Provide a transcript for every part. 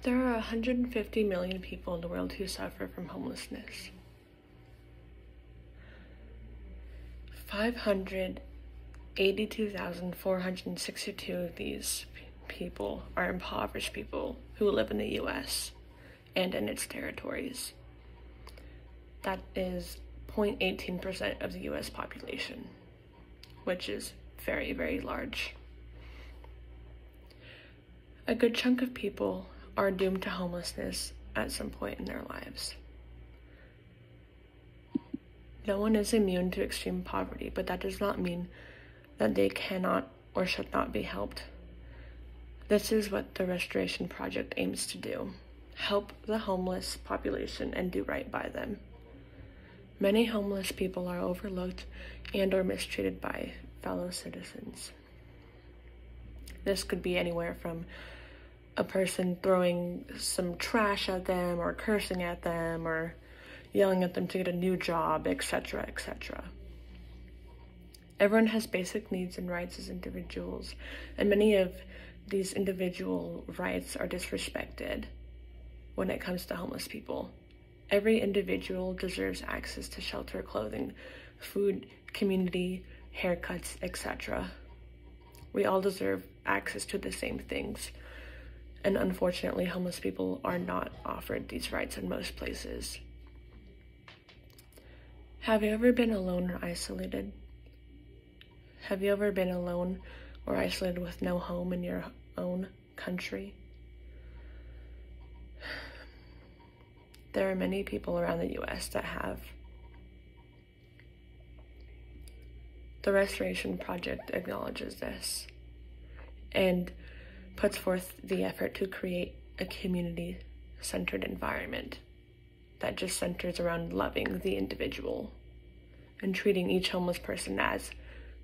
There are 150 million people in the world who suffer from homelessness. 582,462 of these people are impoverished people who live in the U.S. and in its territories. That is 0.18% of the U.S. population, which is very, very large. A good chunk of people are doomed to homelessness at some point in their lives. No one is immune to extreme poverty, but that does not mean that they cannot or should not be helped. This is what the Restoration Project aims to do: help the homeless population and do right by them. Many homeless people are overlooked and or mistreated by fellow citizens. This could be anywhere from a person throwing some trash at them, or cursing at them, or yelling at them to get a new job, etc., etc. Everyone has basic needs and rights as individuals, and many of these individual rights are disrespected when it comes to homeless people. Every individual deserves access to shelter, clothing, food, community, haircuts, etc. We all deserve access to the same things. And unfortunately, homeless people are not offered these rights in most places. Have you ever been alone or isolated? Have you ever been alone or isolated with no home in your own country? There are many people around the U.S. that have. The Restoration Project acknowledges this and puts forth the effort to create a community-centered environment that just centers around loving the individual and treating each homeless person as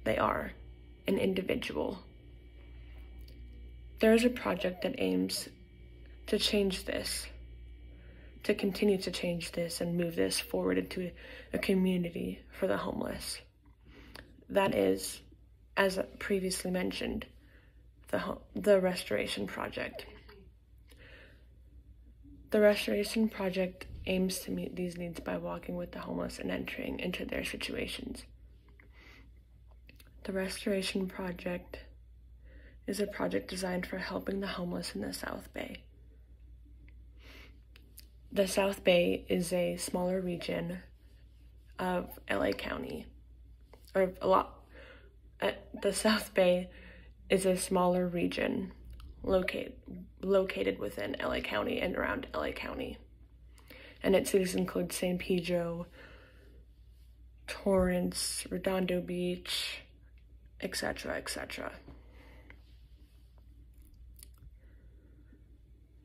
they are, an individual. There is a project that aims to change this, to continue to change this and move this forward into a community for the homeless. That is, as previously mentioned, the Restoration Project. The Restoration Project aims to meet these needs by walking with the homeless and entering into their situations. The Restoration Project is a project designed for helping the homeless in the South Bay. The South Bay is a smaller region of LA County, the South Bay is a smaller region located within LA County and around LA County. And its cities include San Pedro, Torrance, Redondo Beach, etc., etc.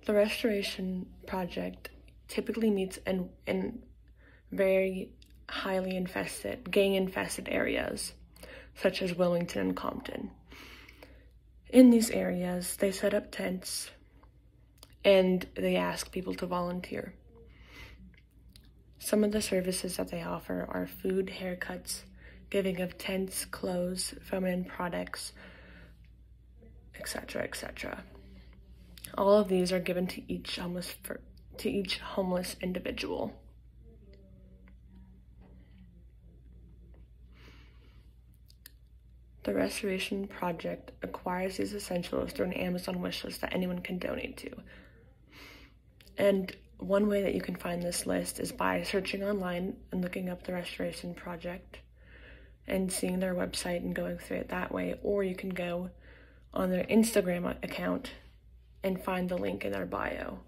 The Restoration Project typically meets in very highly gang-infested areas, such as Wilmington and Compton. In these areas, they set up tents and they ask people to volunteer. Some of the services that they offer are food, haircuts, giving of tents, clothes, feminine products, etc., etc. All of these are given to each homeless individual. The Restoration Project acquires these essentials through an Amazon wishlist that anyone can donate to. And one way that you can find this list is by searching online and looking up the Restoration Project and seeing their website and going through it that way. Or you can go on their Instagram account and find the link in their bio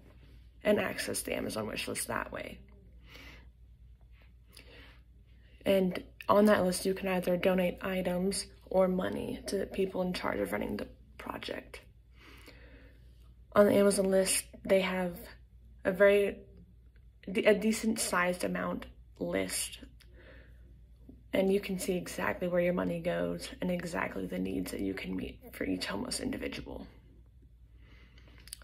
and access the Amazon wishlist that way. And on that list, you can either donate items or money to the people in charge of running the project. On the Amazon list, they have a decent sized amount list, and you can see exactly where your money goes and exactly the needs that you can meet for each homeless individual.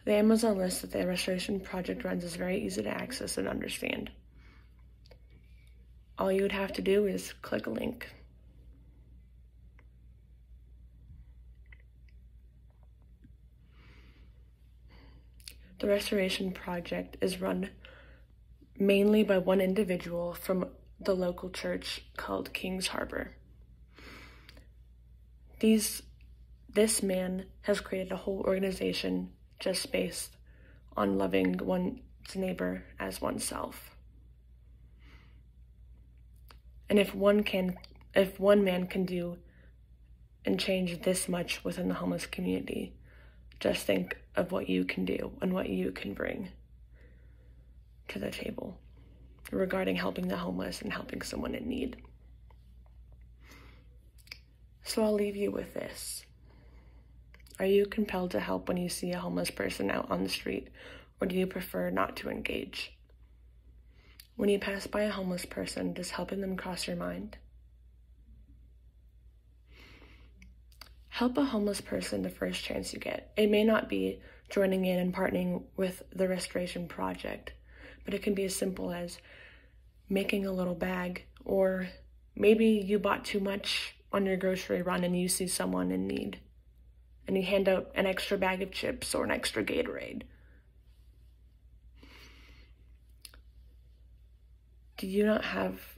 The Amazon list that the Restoration Project runs is very easy to access and understand. All you would have to do is click a link. The restoration project is run mainly by one individual from the local church called Kings Harbor. This man has created a whole organization just based on loving one's neighbor as oneself. And if one man can do and change this much within the homeless community, just think of what you can do and what you can bring to the table regarding helping the homeless and helping someone in need. So I'll leave you with this. Are you compelled to help when you see a homeless person out on the street, or do you prefer not to engage? When you pass by a homeless person, does helping them cross your mind? Help a homeless person the first chance you get. It may not be joining in and partnering with the restoration project, but it can be as simple as making a little bag, or maybe you bought too much on your grocery run and you see someone in need, and you hand out an extra bag of chips or an extra Gatorade. You don't have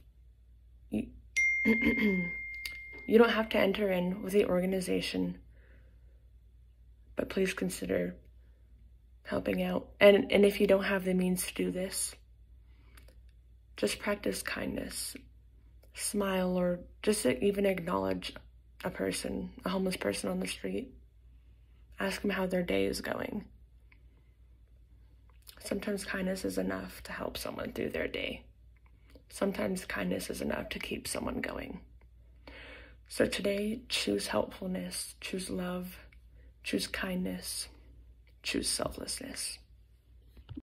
to enter in with the organization, but please consider helping out. And if you don't have the means to do this, just practice kindness. Smile, or just even acknowledge a homeless person on the street. Ask them how their day is going. Sometimes kindness is enough to help someone through their day. Sometimes kindness is enough to keep someone going. So today, choose helpfulness, choose love, choose kindness, choose selflessness.